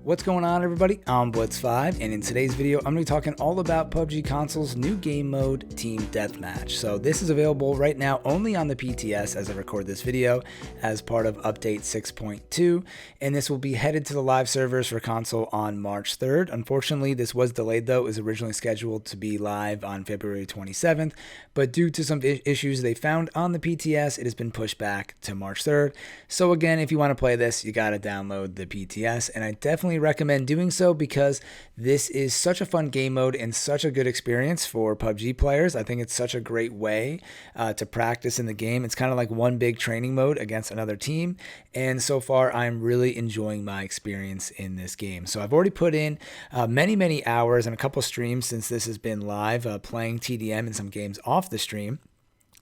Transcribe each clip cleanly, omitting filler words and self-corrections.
What's going on, everybody? I'm Blitz5, and in today's video, I'm going to be talking all about PUBG Console's new game mode, Team Deathmatch. So this is available right now only on the PTS as I record this video as part of update 6.2, and this will be headed to the live servers for console on March 3rd. Unfortunately, this was delayed though. It was originally scheduled to be live on February 27th, but due to some issues they found on the PTS, it has been pushed back to March 3rd. So again, if you want to play this, you got to download the PTS, and I definitely recommend doing so because this is such a fun game mode and such a good experience for PUBG players. I think it's such a great way to practice in the game. It's kind of like one big training mode against another team, and so far I'm really enjoying my experience in this game. So I've already put in many hours and a couple streams since this has been live, playing TDM and some games off the stream.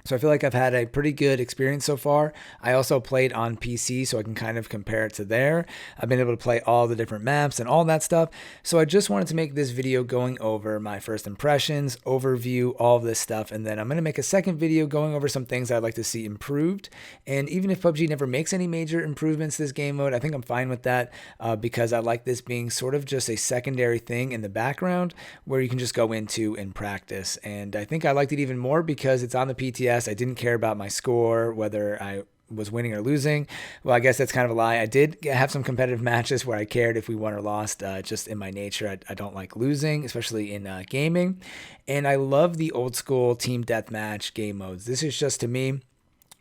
So I feel like I've had a pretty good experience so far. I also played on PC, so I can kind of compare it to there. I've been able to play all the different maps and all that stuff. So I just wanted to make this video going over my first impressions, overview, all of this stuff. And then I'm going to make a second video going over some things I'd like to see improved. And even if PUBG never makes any major improvements to this game mode, I think I'm fine with that because I like this being sort of just a secondary thing in the background where you can just go into and practice. And I think I liked it even more because it's on the PTS. I didn't care about my score, whether I was winning or losing. Well, I guess that's kind of a lie. I did have some competitive matches where I cared if we won or lost. Just in my nature, I don't like losing, especially in gaming. And I love the old school team deathmatch game modes. This is just, to me,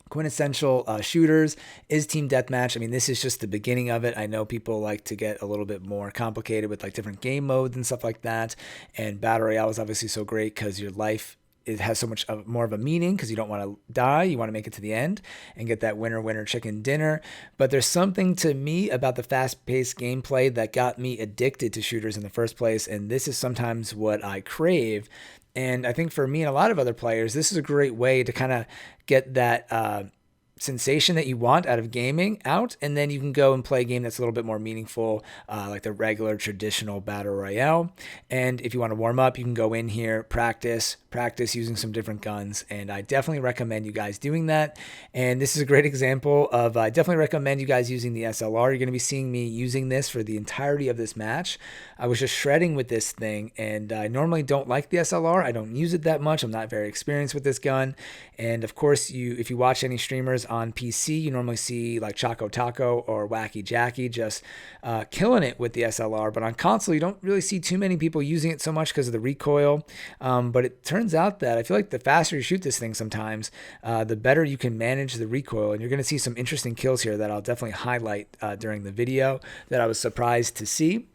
quintessential shooters is team deathmatch. I mean, this is just the beginning of it. I know people like to get a little bit more complicated with like different game modes and stuff like that. And Battle Royale is obviously so great because your life, it has so much more of a meaning because you don't want to die. You want to make it to the end and get that winner chicken dinner. But there's something to me about the fast-paced gameplay that got me addicted to shooters in the first place. And this is sometimes what I crave. And I think for me and a lot of other players, this is a great way to kind of get that sensation that you want out of gaming out, and then you can go and play a game that's a little bit more meaningful, like the regular traditional battle royale. And if you want to warm up, you can go in here, practice using some different guns, and I definitely recommend you guys doing that. And this is a great example of, I definitely recommend you guys using the SLR. You're going to be seeing me using this for the entirety of this match. I was just shredding with this thing, and I normally don't like the SLR. I don't use it that much. I'm not very experienced with this gun. And of course, if you watch any streamers on PC, you normally see like Choco Taco or Wacky Jackie just killing it with the SLR. But on console, you don't really see too many people using it so much because of the recoil. But it turns out that I feel like the faster you shoot this thing sometimes, the better you can manage the recoil. And you're going to see some interesting kills here that I'll definitely highlight during the video that I was surprised to see.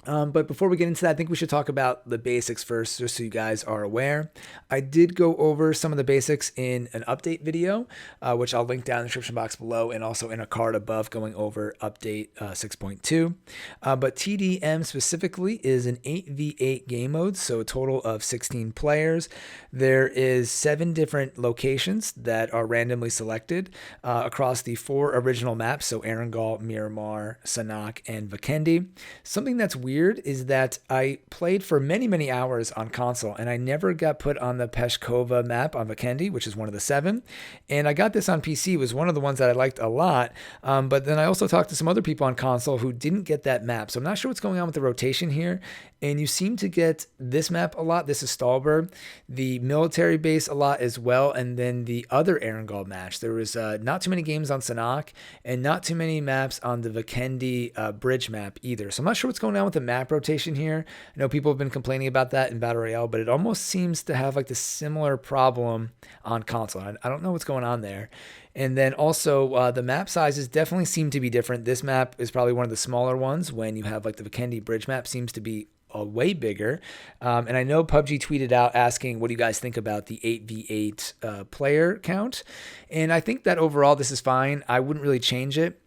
But before we get into that, I think we should talk about the basics first, just so you guys are aware. I did go over some of the basics in an update video, which I'll link down in the description box below and also in a card above going over update 6.2. But TDM specifically is an 8v8 game mode, so a total of 16 players. There is 7 different locations that are randomly selected across the 4 original maps, so Erangel, Miramar, Sanhok, and Vikendi. Something that's weird is that I played for many hours on console and I never got put on the Peshkova map on Vikendi, which is one of the 7. And I got this on PC. It was one of the ones that I liked a lot. But then I also talked to some other people on console who didn't get that map. So I'm not sure what's going on with the rotation here. And you seem to get this map a lot. This is Stahlberg, the military base a lot as well. And then the other Erangel match. There was not too many games on Sanhok and not too many maps on the Vikendi bridge map either. So I'm not sure what's going on with the map rotation here. I know people have been complaining about that in Battle Royale, but it almost seems to have like the similar problem on console. I don't know what's going on there. And then also the map sizes definitely seem to be different. This map is probably one of the smaller ones when you have like the Vikendi bridge map seems to be way bigger. And I know PUBG tweeted out asking, what do you guys think about the 8v8 player count? And I think that overall this is fine. I wouldn't really change it.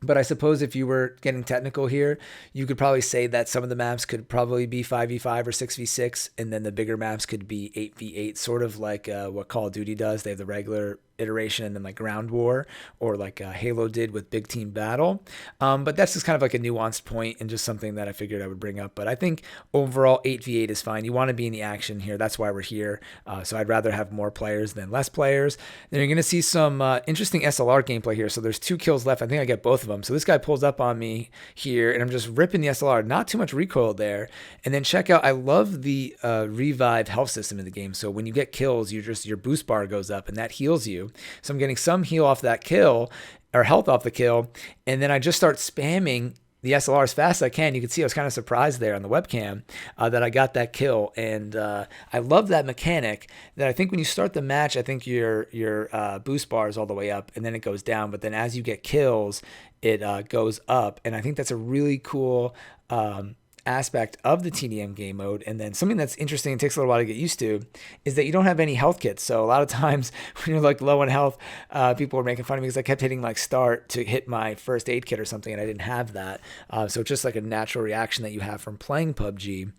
But I suppose if you were getting technical here, you could probably say that some of the maps could probably be 5v5 or 6v6, and then the bigger maps could be 8v8, sort of like what Call of Duty does. They have the regular iteration and then like Ground War, or like Halo did with Big Team Battle. But that's just kind of like a nuanced point and just something that I figured I would bring up. But I think overall 8v8 is fine. You want to be in the action here. That's why we're here. So I'd rather have more players than less players. Then you're going to see some interesting SLR gameplay here. So there's 2 kills left. I think I get both of them. So this guy pulls up on me here and I'm just ripping the SLR. Not too much recoil there. And then check out, I love the revive health system in the game. So when you get kills, your boost bar goes up and that heals you. So I'm getting some heal off that kill, or health off the kill, and then I just start spamming the SLR as fast as I can. You can see I was kind of surprised there on the webcam that I got that kill, and I love that mechanic that I think when you start the match, I think your boost bar is all the way up and then it goes down, but then as you get kills, it goes up, and I think that's a really cool aspect of the TDM game mode. And then something that's interesting and takes a little while to get used to is that you don't have any health kits. So a lot of times when you're like low on health, people were making fun of me because I kept hitting like start to hit my first aid kit or something, and I didn't have that. So it's just like a natural reaction that you have from playing PUBG.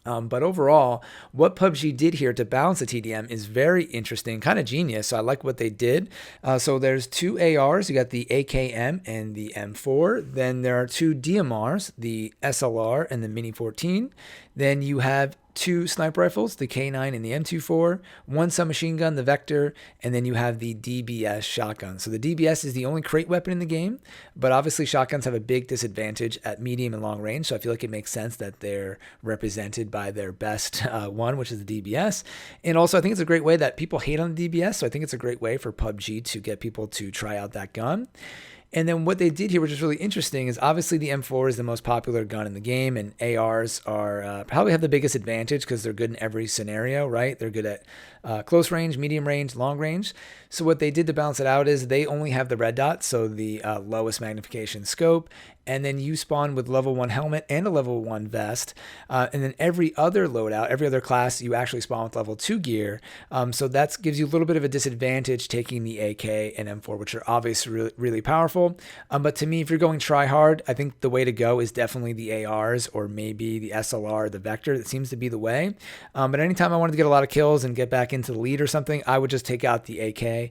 But overall, what PUBG did here to balance the TDM is very interesting, kind of genius. So I like what they did. So there's 2 ARs. You got the AKM and the M4. Then there are 2 DMRs, the SLR and the Mini 14. Then you have 2 sniper rifles, the K9 and the M24, 1 submachine gun, the Vector, and then you have the DBS shotgun. So the DBS is the only crate weapon in the game, but obviously shotguns have a big disadvantage at medium and long range, so I feel like it makes sense that they're represented by their best one, which is the DBS. And also I think it's a great way that people hate on the DBS, so I think it's a great way for PUBG to get people to try out that gun. And then what they did here, which is really interesting, is obviously the M4 is the most popular gun in the game, and ARs are probably have the biggest advantage because they're good in every scenario, right? They're good at close range, medium range, long range. So what they did to balance it out is they only have the red dot, so the lowest magnification scope, and then you spawn with level 1 helmet and a level 1 vest, and then every other loadout, every other class, you actually spawn with level 2 gear. So that gives you a little bit of a disadvantage taking the AK and M4, which are obviously really, really powerful. But to me, if you're going try hard, I think the way to go is definitely the ARs or maybe the SLR or the Vector. That seems to be the way. But anytime I wanted to get a lot of kills and get back into the lead or something, I would just take out the AK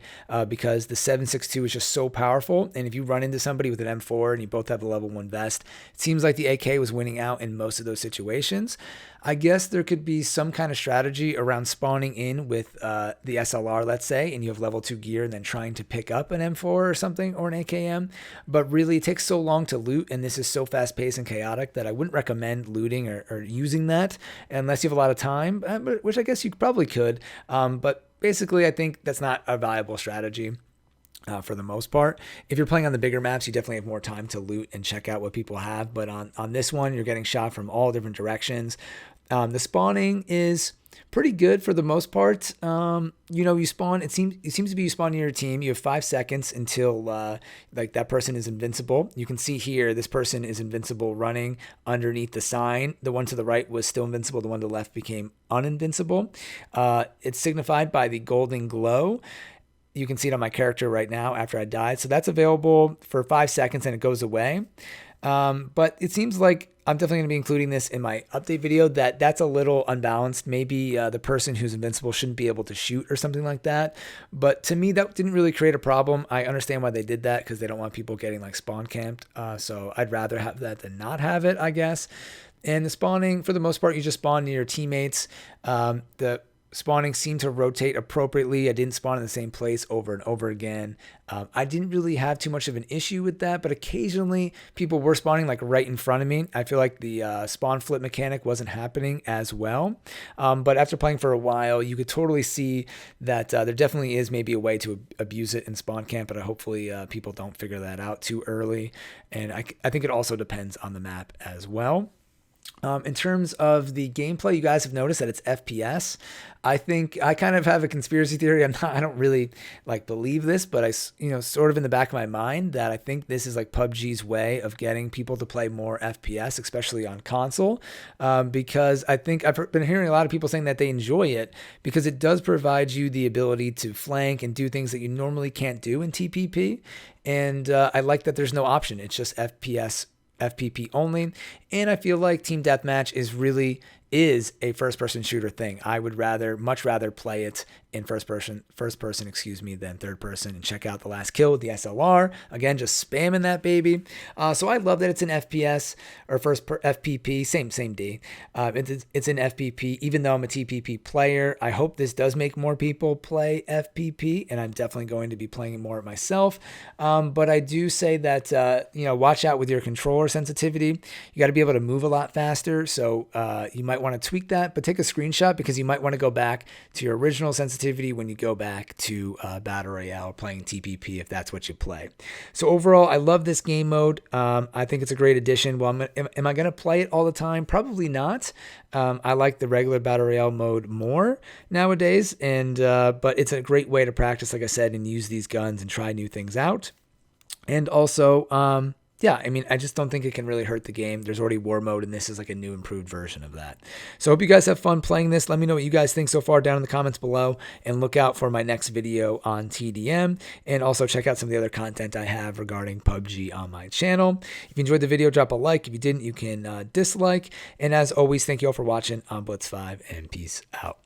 because the 7.62 is just so powerful. And if you run into somebody with an M4 and you both have the level 1 vest, it seems like the AK was winning out in most of those situations. I guess there could be some kind of strategy around spawning in with the SLR, let's say, and you have level 2 gear and then trying to pick up an M4 or something or an AKM. But really, it takes so long to loot, and this is so fast-paced and chaotic that I wouldn't recommend looting or using that unless you have a lot of time, which I guess you probably could. But basically, I think that's not a viable strategy. For the most part. If you're playing on the bigger maps, you definitely have more time to loot and check out what people have. But on this one, you're getting shot from all different directions. The spawning is pretty good for the most part. You spawn, it seems to be you spawn near your team. You have 5 seconds until like that person is invincible. You can see here, this person is invincible running underneath the sign. The one to the right was still invincible. The one to the left became uninvincible. It's signified by the golden glow. You can see it on my character right now after I died. So that's available for 5 seconds and it goes away. But it seems like I'm definitely going to be including this in my update video that's a little unbalanced. Maybe the person who's invincible shouldn't be able to shoot or something like that. But to me, that didn't really create a problem. I understand why they did that because they don't want people getting like spawn camped. So I'd rather have that than not have it, I guess. And the spawning, for the most part, you just spawn near your teammates. The spawning seemed to rotate appropriately. I didn't spawn in the same place over and over again. I didn't really have too much of an issue with that, but occasionally people were spawning like right in front of me. I feel like the spawn flip mechanic wasn't happening as well. But after playing for a while, you could totally see that there definitely is maybe a way to abuse it in spawn camp, but hopefully people don't figure that out too early. And I think it also depends on the map as well. In terms of the gameplay, you guys have noticed that it's FPS. I think I kind of have a conspiracy theory. I don't really like believe this, but I, sort of in the back of my mind that I think this is like PUBG's way of getting people to play more FPS, especially on console, because I think I've been hearing a lot of people saying that they enjoy it because it does provide you the ability to flank and do things that you normally can't do in TPP. And I like that there's no option. It's just FPP only, and I feel like Team Deathmatch is a first-person shooter thing. I would much rather play it in first person, excuse me, then third person, and check out the last kill with the SLR. Again, just spamming that baby. So I love that it's an FPS or FPP, same D. It's an FPP, even though I'm a TPP player. I hope this does make more people play FPP, and I'm definitely going to be playing it more myself. But I do say that, watch out with your controller sensitivity. You got to be able to move a lot faster. So you might want to tweak that, but take a screenshot because you might want to go back to your original sensitivity when you go back to Battle Royale or playing TPP if that's what you play. So overall, I love this game mode. I think it's a great addition. Well, am I going to play it all the time? Probably not. I like the regular Battle Royale mode more nowadays, but it's a great way to practice, like I said, and use these guns and try new things out. And also, yeah, I mean, I just don't think it can really hurt the game. There's already war mode, and this is like a new improved version of that. So I hope you guys have fun playing this. Let me know what you guys think so far down in the comments below, and look out for my next video on TDM, and also check out some of the other content I have regarding PUBG on my channel. If you enjoyed the video, drop a like. If you didn't, you can dislike. And as always, thank you all for watching on Blitz 5, and peace out.